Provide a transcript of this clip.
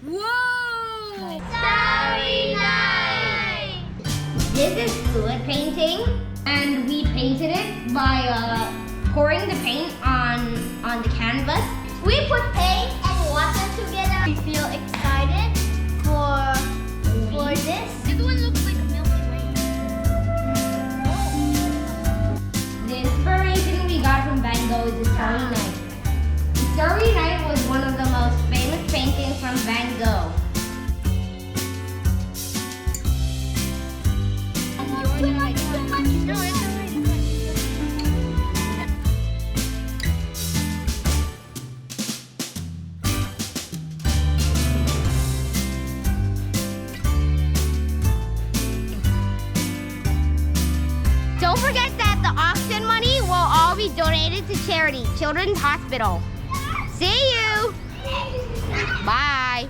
Whoa! Starry Night! This is fluid painting, and we painted it by pouring the paint on the canvas. We put paint and water together. We feel excited for this. This one looks like a Milky Way. The inspiration we got from Bangkok is the Starry Night. The Starry Night was one of the most famous paintings from Van Gogh. Too much. No, it's already good. Don't forget that the auction money will all be donated to charity, Children's Hospital. See you! Bye!